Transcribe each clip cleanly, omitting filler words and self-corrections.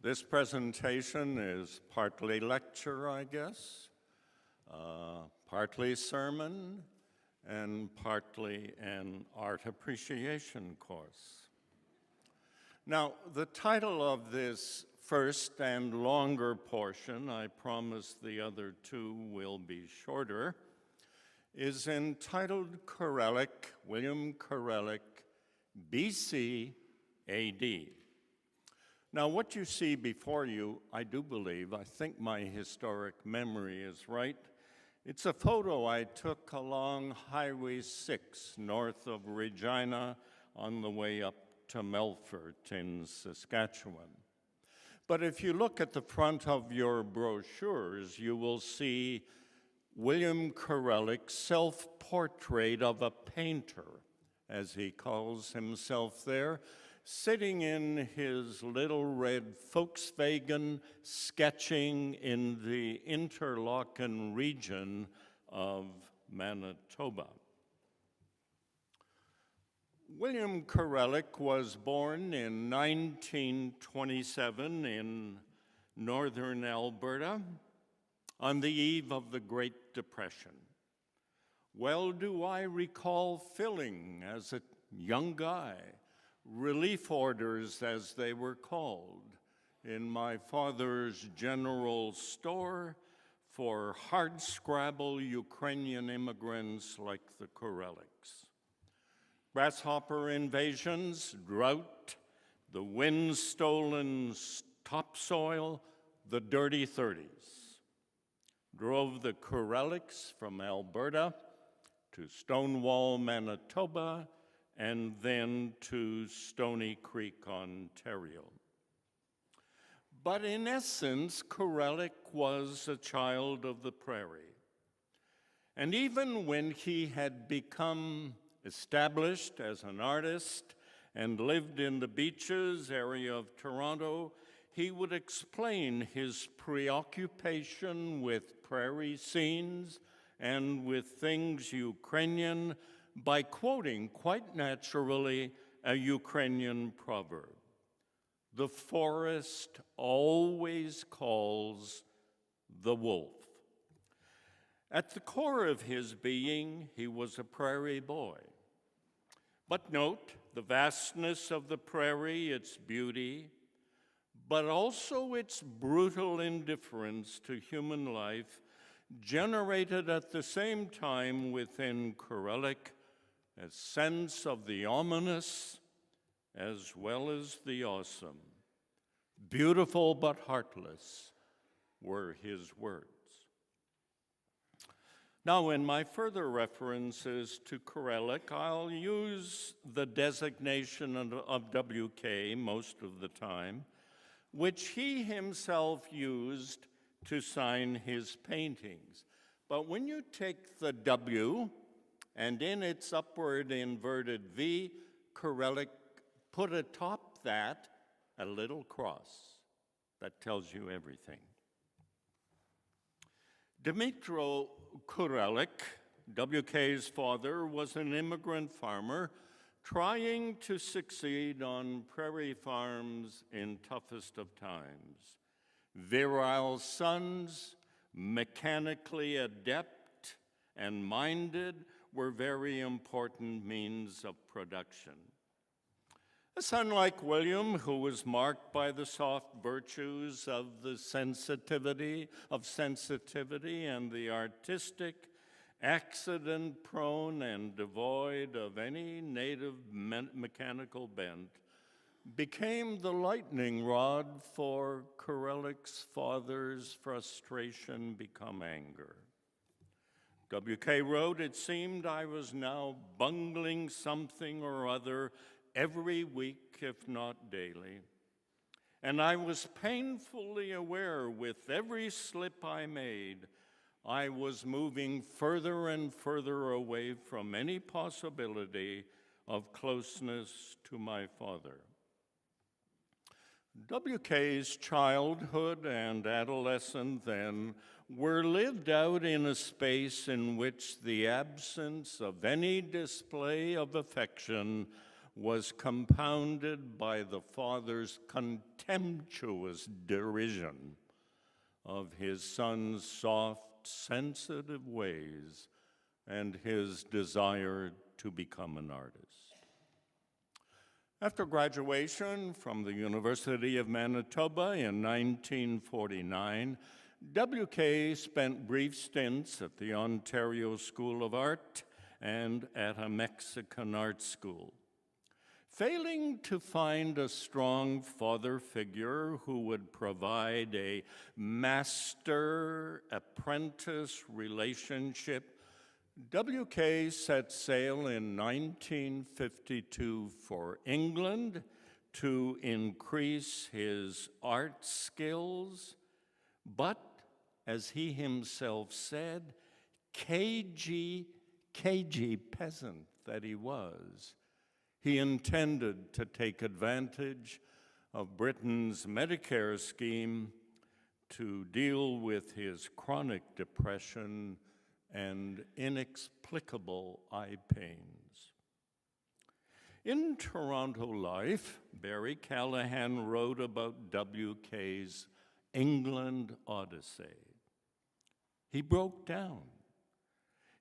This presentation is partly lecture, I guess, partly sermon, and partly an art appreciation course. Now, the title of this first and longer portion, I promise the other two will be shorter, is entitled Lurelek, William Lurelek, BC AD. Now, what you see before you, I do believe, I think my historic memory is right. It's a photo I took along Highway 6 north of Regina on the way up to Melfort in Saskatchewan. But if you look at the front of your brochures, you will see William Lurelek's self-portrait of a painter, as he calls himself there, sitting in his little red Volkswagen, sketching in the Interlaken region of Manitoba. William Lurelek was born in 1927 in northern Alberta on the eve of the Great Depression. Well do I recall filling, as a young guy, relief orders, as they were called, in my father's general store for hardscrabble Ukrainian immigrants like the Lureleks. Grasshopper invasions, drought, the wind-stolen topsoil, the dirty 30s drove the Lureleks from Alberta to Stonewall, Manitoba, and then to Stony Creek, Ontario. But in essence, Lurelek was a child of the prairie. And even when he had become established as an artist and lived in the Beaches area of Toronto, he would explain his preoccupation with prairie scenes and with things Ukrainian by quoting, quite naturally, a Ukrainian proverb. The forest always calls the wolf. At the core of his being, he was a prairie boy. But note the vastness of the prairie, its beauty, but also its brutal indifference to human life, generated at the same time within Lurelek a sense of the ominous as well as the awesome. Beautiful but heartless were his words. Now, in my further references to Lurelek, I'll use the designation of WK most of the time, which he himself used to sign his paintings. But when you take the W and in its upward inverted V, Lurelek put atop that a little cross that tells you everything. Dmytro Lurelek, WK's father, was an immigrant farmer trying to succeed on prairie farms in toughest of times. Virile sons, mechanically adept and minded, were very important means of production. A son like William, who was marked by the soft virtues of the sensitivity and the artistic, accident-prone and devoid of any native mechanical bent, became the lightning rod for Lurelek's father's frustration become anger. WK wrote, "It seemed I was now bungling something or other every week, if not daily. And I was painfully aware with every slip I made, I was moving further and further away from any possibility of closeness to my father." WK's childhood and adolescence then were lived out in a space in which the absence of any display of affection was compounded by the father's contemptuous derision of his son's soft, sensitive ways and his desire to become an artist. After graduation from the University of Manitoba in 1949, WK spent brief stints at the Ontario School of Art and at a Mexican art school. Failing to find a strong father figure who would provide a master-apprentice relationship, WK set sail in 1952 for England to increase his art skills, but, as he himself said, cagey peasant that he was, he intended to take advantage of Britain's Medicare scheme to deal with his chronic depression and inexplicable eye pains. In Toronto Life, Barry Callahan wrote about WK's England Odyssey. He broke down,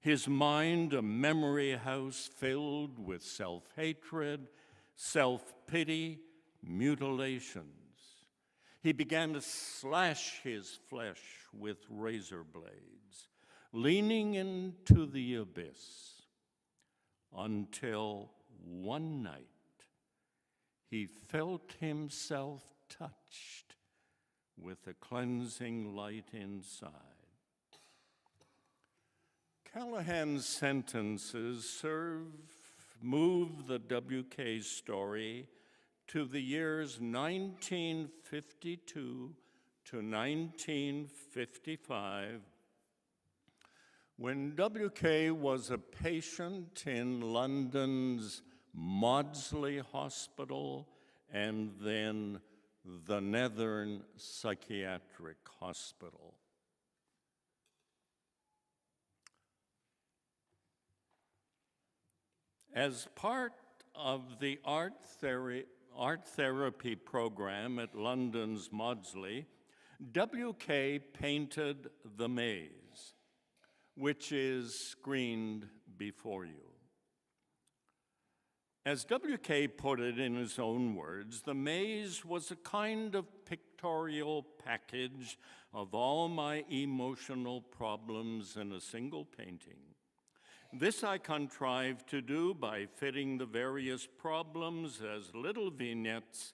his mind a memory house filled with self-hatred, self-pity, mutilations. He began to slash his flesh with razor blades, leaning into the abyss, until one night he felt himself touched with a cleansing light inside. Callahan's sentences move the WK story to the years 1952 to 1955, when WK was a patient in London's Maudsley Hospital and then the Northern Psychiatric Hospital. As part of the art therapy program at London's Maudsley, WK painted The Maze, which is screened before you. As WK put it in his own words, The Maze was a kind of pictorial package of all my emotional problems in a single painting. This I contrived to do by fitting the various problems as little vignettes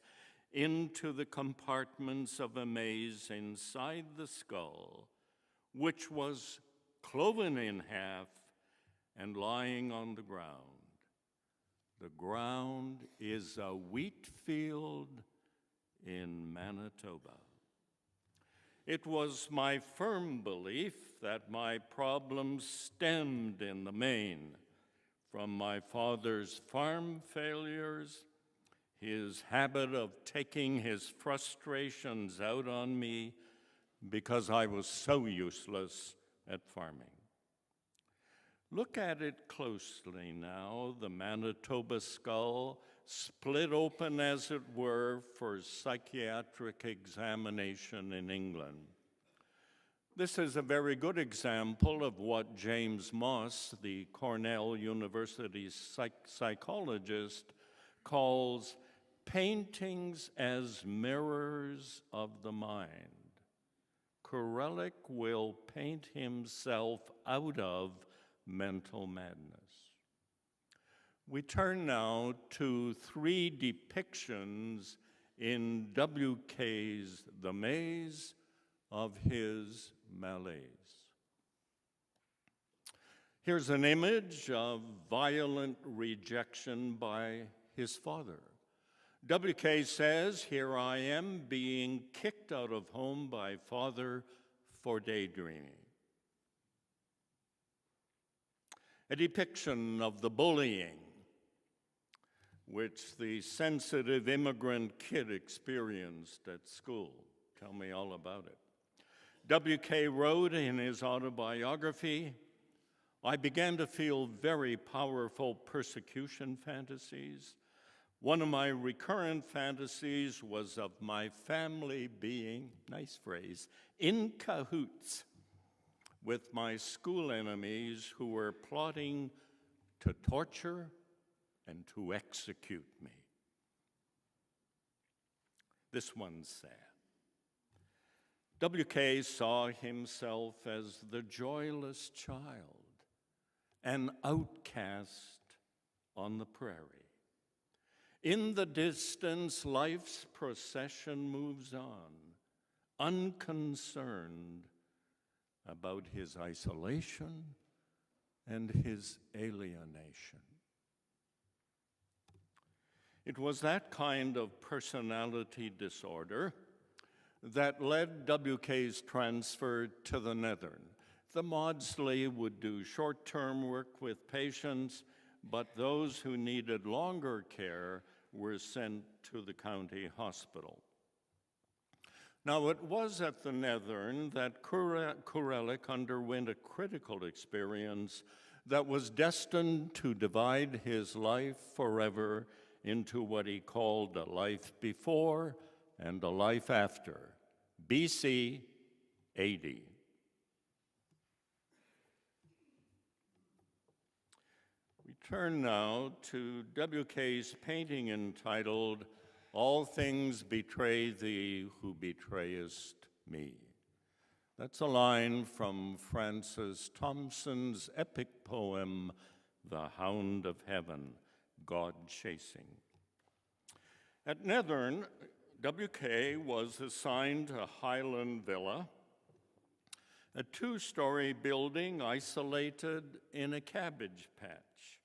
into the compartments of a maze inside the skull, which was cloven in half and lying on the ground. The ground is a wheat field in Manitoba. It was my firm belief that my problems stemmed in the main from my father's farm failures, his habit of taking his frustrations out on me because I was so useless at farming. Look at it closely now, the Manitoba skull, split open as it were for psychiatric examination in England. This is a very good example of what James Moss, the Cornell University psychologist, calls paintings as mirrors of the mind. Lurelek will paint himself out of mental madness. We turn now to three depictions in WK's The Maze of his malaise. Here's an image of violent rejection by his father. WK says, "Here I am being kicked out of home by father for daydreaming." A depiction of the bullying which the sensitive immigrant kid experienced at school. Tell me all about it. WK wrote in his autobiography, "I began to feel very powerful persecution fantasies. One of my recurrent fantasies was of my family being, nice phrase, in cahoots with my school enemies who were plotting to torture and to execute me. This one's sad. W.K. saw himself as the joyless child, an outcast on the prairie. In the distance, life's procession moves on, unconcerned about his isolation and his alienation. It was that kind of personality disorder that led W.K.'s transfer to the Netherlands. The Maudsley would do short-term work with patients, but those who needed longer care were sent to the county hospital. Now, it was at the Netherlands that Lurelek underwent a critical experience that was destined to divide his life forever into what he called a life before and a life after, BC AD. We turn now to W.K.'s painting entitled, "All Things Betray Thee Who Betrayest Me." That's a line from Francis Thompson's epic poem, "The Hound of Heaven, God Chasing." At Netherns, W.K. was assigned a Highland villa, a two-story building isolated in a cabbage patch.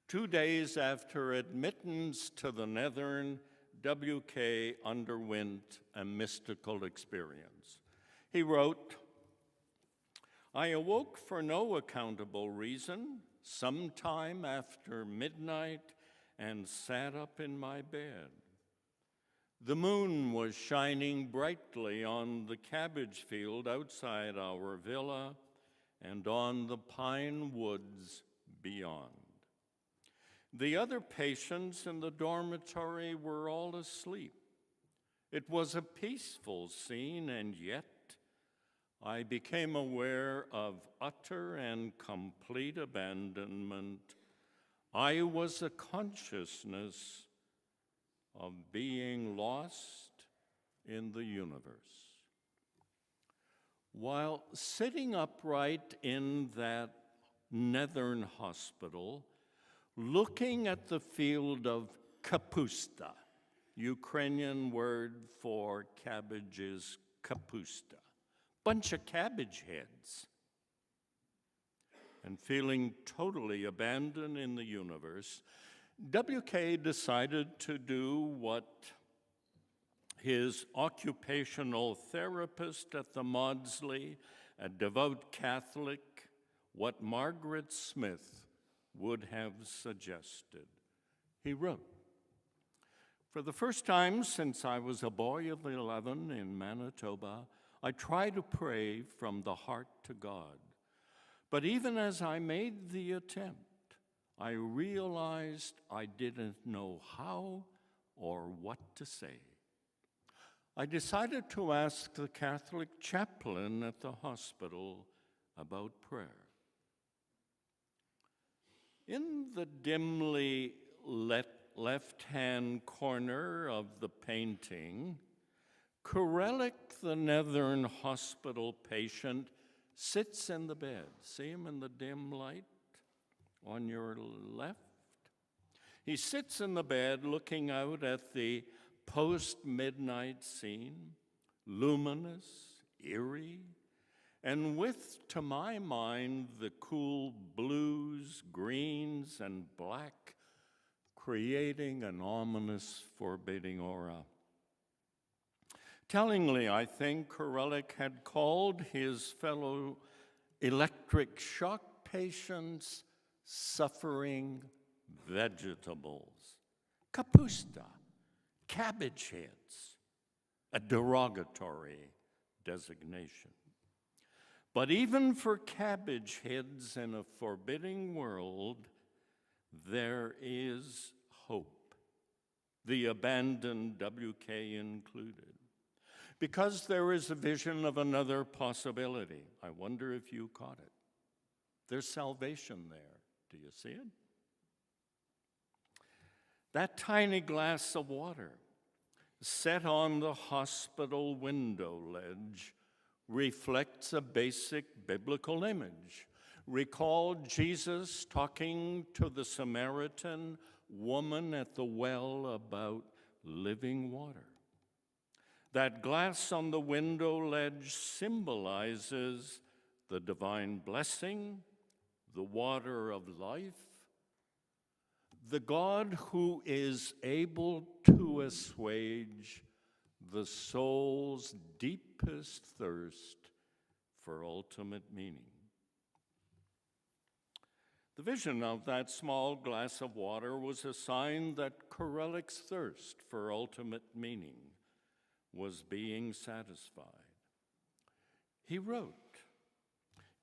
2 days after admittance to the Netherns, W.K. underwent a mystical experience. He wrote, "I awoke for no accountable reason sometime after midnight and sat up in my bed. The moon was shining brightly on the cabbage field outside our villa and on the pine woods beyond. The other patients in the dormitory were all asleep. It was a peaceful scene, and yet I became aware of utter and complete abandonment. I was a consciousness of being lost in the universe." While sitting upright in that Netherns hospital, looking at the field of kapusta, Ukrainian word for cabbage is kapusta, bunch of cabbage heads, and feeling totally abandoned in the universe, W.K. decided to do what his occupational therapist at the Maudsley, a devout Catholic, what Margaret Smith would have suggested. He wrote, "For the first time since I was a boy of 11 in Manitoba, I try to pray from the heart to God. But even as I made the attempt, I realized I didn't know how or what to say. I decided to ask the Catholic chaplain at the hospital about prayer. In the dimly left-hand corner of the painting, Lurelek, the Netherns hospital patient, sits in the bed. See him in the dim light on your left? He sits in the bed looking out at the post-midnight scene, luminous, eerie, and with, to my mind, the cool blues, greens, and black, creating an ominous, forbidding aura. Tellingly, I think Lurelek had called his fellow electric shock patients suffering vegetables, kapusta, cabbage heads, a derogatory designation. But even for cabbage heads in a forbidding world, there is hope. the abandoned WK included. Because there is a vision of another possibility. I wonder if you caught it. There's salvation there. Do you see it? That tiny glass of water set on the hospital window ledge reflects a basic biblical image. Recall Jesus talking to the Samaritan woman at the well about living water. That glass on the window ledge symbolizes the divine blessing, the water of life, the God who is able to assuage the soul's deepest thirst for ultimate meaning. The vision of that small glass of water was a sign that Lurelek's thirst for ultimate meaning was being satisfied. He wrote,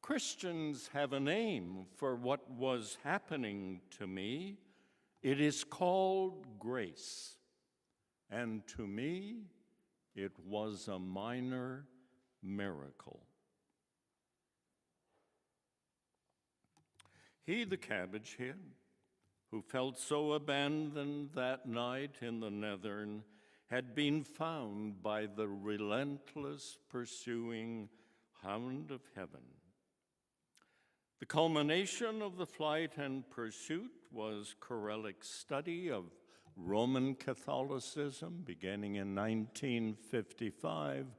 "Christians have a name for what was happening to me. It is called grace, and to me, it was a minor miracle." He, the cabbage head, who felt so abandoned that night in the Northern, had been found by the relentless pursuing hound of heaven. The culmination of the flight and pursuit was Lurelek's study of Roman Catholicism, beginning in 1955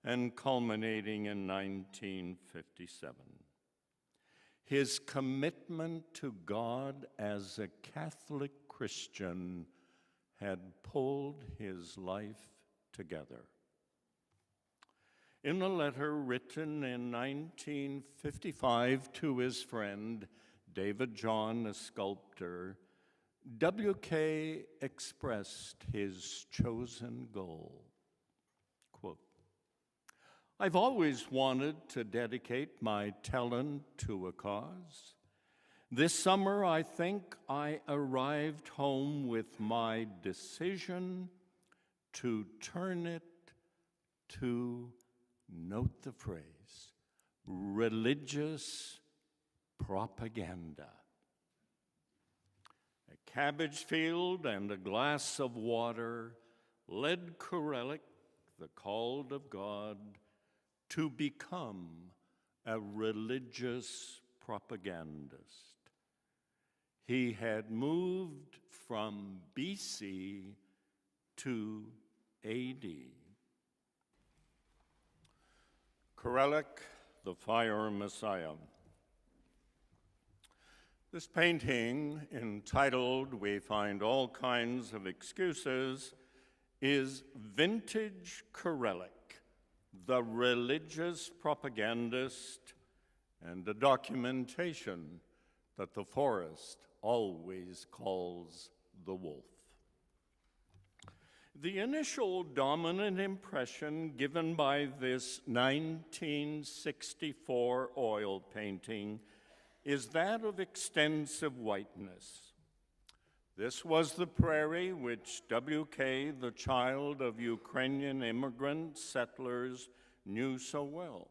and culminating in 1957. His commitment to God as a Catholic Christian had pulled his life together. In a letter written in 1955 to his friend, David John, a sculptor, WK expressed his chosen goal. Quote, "I've always wanted to dedicate my talent to a cause. This summer, I think I arrived home with my decision to turn it to," note the phrase, "religious propaganda." A cabbage field and a glass of water led Lurelek, the called of God, to become a religious propagandist. He had moved from BC to AD. Lurelek, the Fire Messiah. This painting, entitled "We Find All Kinds of Excuses," is vintage Lurelek, the religious propagandist, and a documentation that the forest always calls the wolf. The initial dominant impression given by this 1964 oil painting is that of extensive whiteness. This was the prairie which WK, the child of Ukrainian immigrant settlers, knew so well.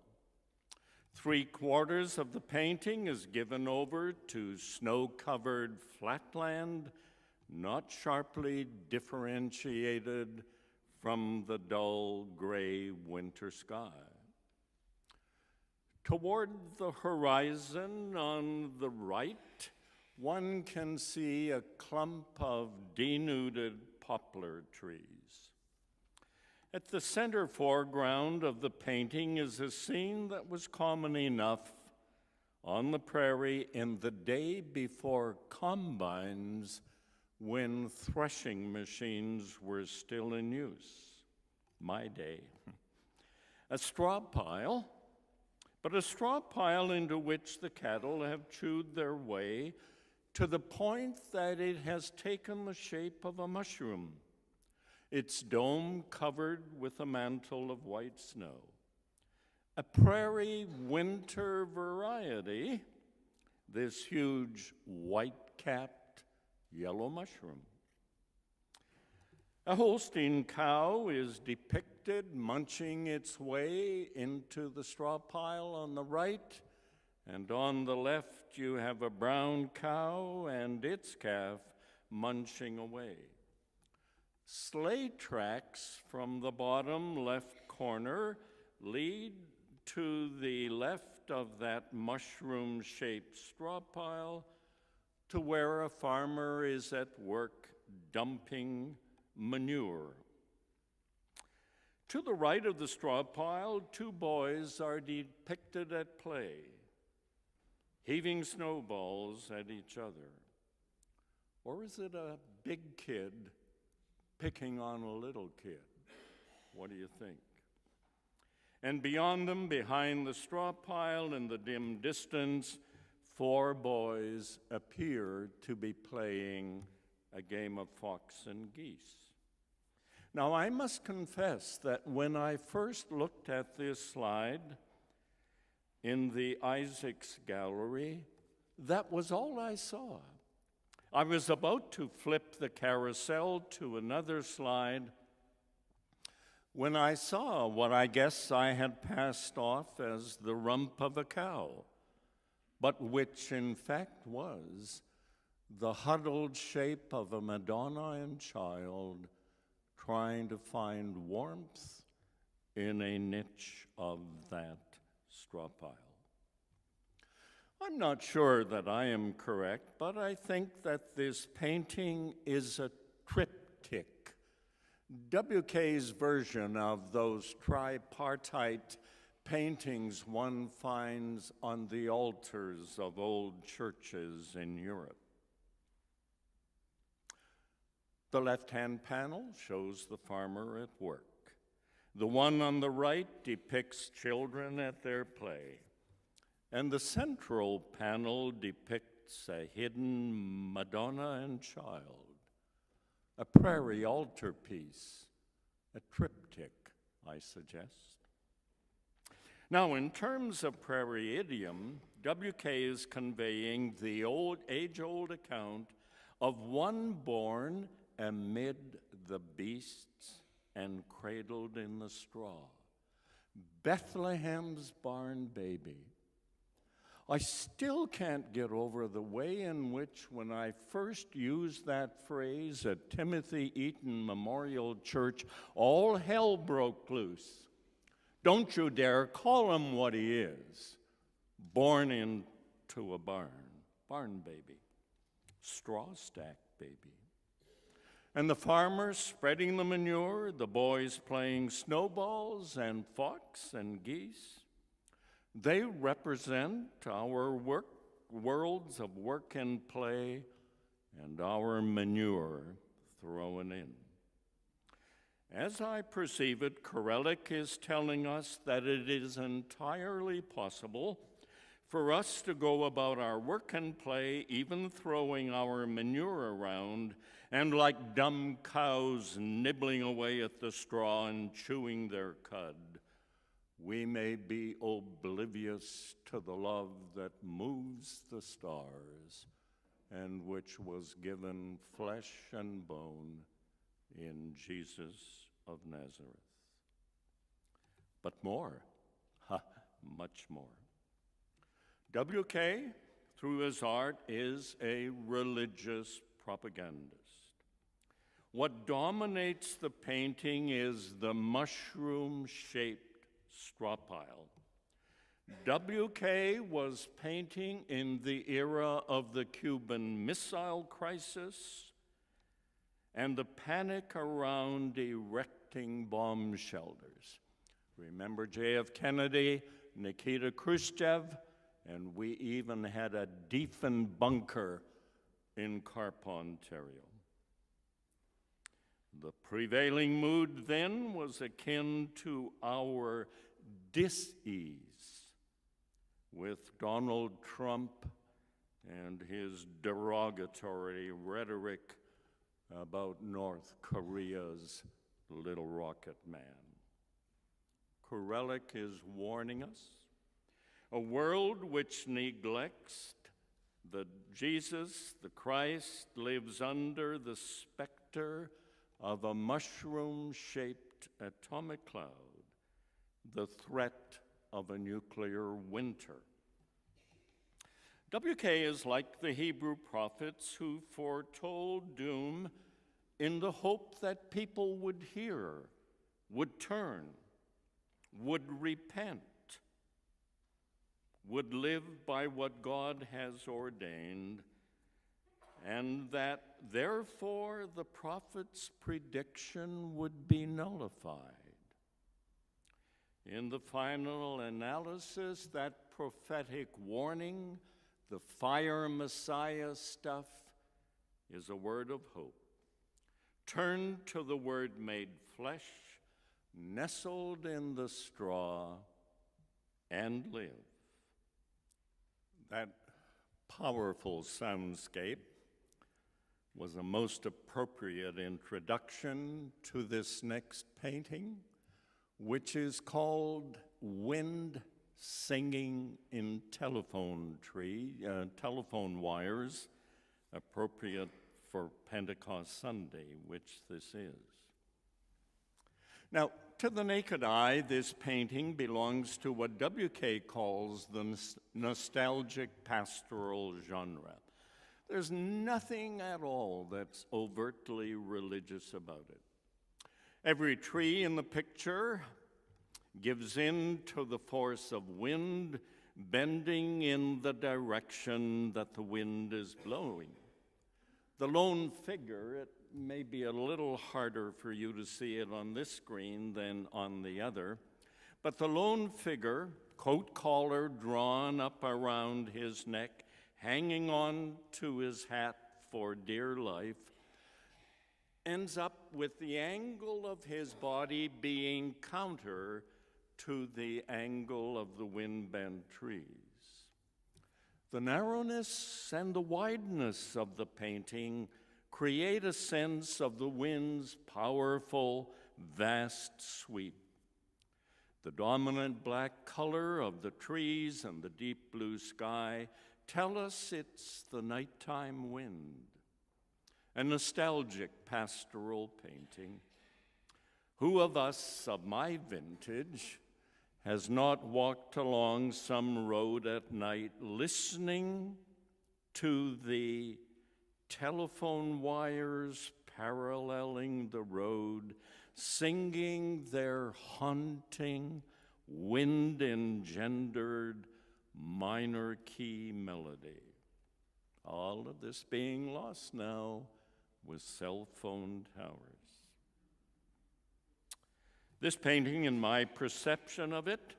3/4 of the painting is given over to snow-covered flatland, not sharply differentiated from the dull gray winter sky. Toward the horizon on the right, one can see a clump of denuded poplar trees. At the center foreground of the painting is a scene that was common enough on the prairie in the day before combines, when threshing machines were still in use. My day. A straw pile, but a straw pile into which the cattle have chewed their way to the point that it has taken the shape of a mushroom, its dome covered with a mantle of white snow. A prairie winter variety, this huge white-capped yellow mushroom. A Holstein cow is depicted munching its way into the straw pile on the right, and on the left you have a brown cow and its calf munching away. Sleigh tracks from the bottom left corner lead to the left of that mushroom-shaped straw pile to where a farmer is at work dumping manure. To the right of the straw pile, two boys are depicted at play, heaving snowballs at each other. Or is it a big kid picking on a little kid? What do you think? And beyond them, behind the straw pile in the dim distance, four boys appear to be playing a game of fox and geese. Now, I must confess that when I first looked at this slide in the Isaacs Gallery, that was all I saw. I was about to flip the carousel to another slide when I saw what I guess I had passed off as the rump of a cow, but which in fact was the huddled shape of a Madonna and child trying to find warmth in a niche of that straw pile. I'm not sure that I am correct, but I think that this painting is a triptych. WK's version of those tripartite paintings one finds on the altars of old churches in Europe. The left-hand panel shows the farmer at work. The one on the right depicts children at their play. And the central panel depicts a hidden Madonna and child, a prairie altarpiece, a triptych, I suggest. Now, in terms of prairie idiom, WK is conveying the age-old account of one born amid the beasts and cradled in the straw, Bethlehem's barn baby. I still can't get over the way in which, when I first used that phrase at Timothy Eaton Memorial Church, all hell broke loose. Don't you dare call him what he is. Born into a barn baby, straw stack baby. And the farmers spreading the manure, the boys playing snowballs and fox and geese. They represent our worlds of work and play and our manure thrown in. As I perceive it, Lurelek is telling us that it is entirely possible for us to go about our work and play, even throwing our manure around, and like dumb cows nibbling away at the straw and chewing their cud, we may be oblivious to the love that moves the stars and which was given flesh and bone in Jesus of Nazareth. But more, much more. WK, through his art, is a religious propagandist. What dominates the painting is the mushroom-shaped straw pile. WK was painting in the era of the Cuban Missile Crisis and the panic around erecting bomb shelters. Remember J.F. Kennedy, Nikita Khrushchev, and we even had a Defen bunker in Carp, Ontario. The prevailing mood then was akin to our dis-ease with Donald Trump and his derogatory rhetoric about North Korea's little rocket man. Lurelek is warning us, a world which neglects that Jesus, the Christ, lives under the specter of a mushroom-shaped atomic cloud, the threat of a nuclear winter. WK is like the Hebrew prophets who foretold doom in the hope that people would hear, would turn, would repent, would live by what God has ordained, and that therefore the prophet's prediction would be nullified. In the final analysis, that prophetic warning, the fire Messiah stuff, is a word of hope. Turn to the Word made flesh, nestled in the straw, and live. That powerful soundscape was a most appropriate introduction to this next painting, which is called Wind Singing in Telephone Wires, appropriate for Pentecost Sunday, which this is. Now, to the naked eye, this painting belongs to what WK calls the nostalgic pastoral genre. There's nothing at all that's overtly religious about it. Every tree in the picture gives in to the force of wind, bending in the direction that the wind is blowing. The lone figure, it may be a little harder for you to see it on this screen than on the other, but the lone figure, coat collar drawn up around his neck, hanging on to his hat for dear life, ends up with the angle of his body being counter to the angle of the wind-bent trees. The narrowness and the wideness of the painting create a sense of the wind's powerful, vast sweep. The dominant black color of the trees and the deep blue sky tell us it's the nighttime wind, a nostalgic pastoral painting. Who of us of my vintage has not walked along some road at night listening to the telephone wires paralleling the road, singing their haunting, wind-engendered minor key melody? All of this being lost now with cell phone towers. This painting, in my perception of it,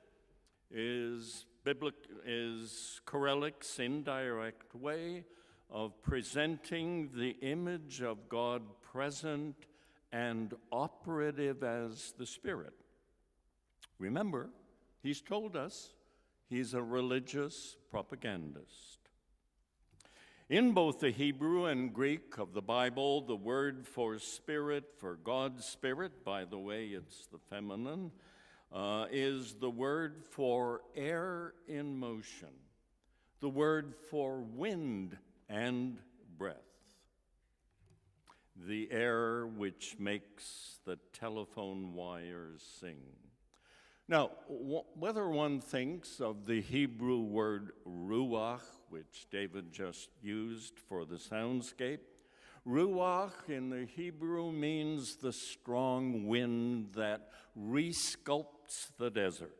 is Lurelek's indirect way of presenting the image of God present and operative as the Spirit. Remember, he's told us he's a religious propagandist. In both the Hebrew and Greek of the Bible, the word for spirit, for God's Spirit, by the way, it's the feminine, is the word for air in motion, the word for wind and breath, the air which makes the telephone wires sing. Now, whether one thinks of the Hebrew word ruach, which David just used for the soundscape, ruach in the Hebrew means the strong wind that resculpts the desert,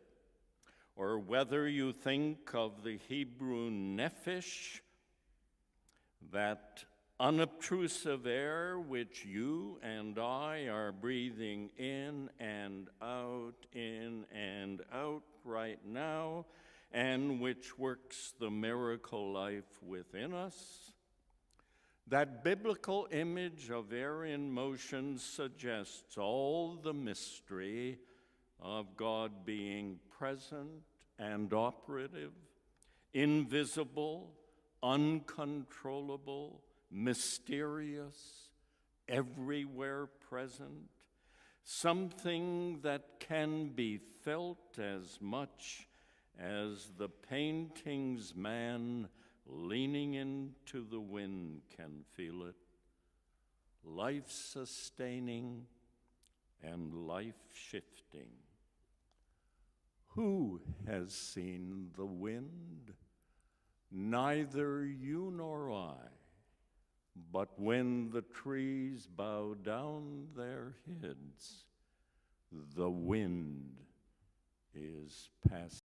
or whether you think of the Hebrew nephesh, that unobtrusive air which you and I are breathing in and out right now, and which works the miracle life within us. That biblical image of air in motion suggests all the mystery of God being present and operative, invisible, uncontrollable, mysterious, everywhere present, something that can be felt as much as the painting's man leaning into the wind can feel it, life-sustaining and life-shifting. Who has seen the wind? Neither you nor I. But when the trees bow down their heads, the wind is passing.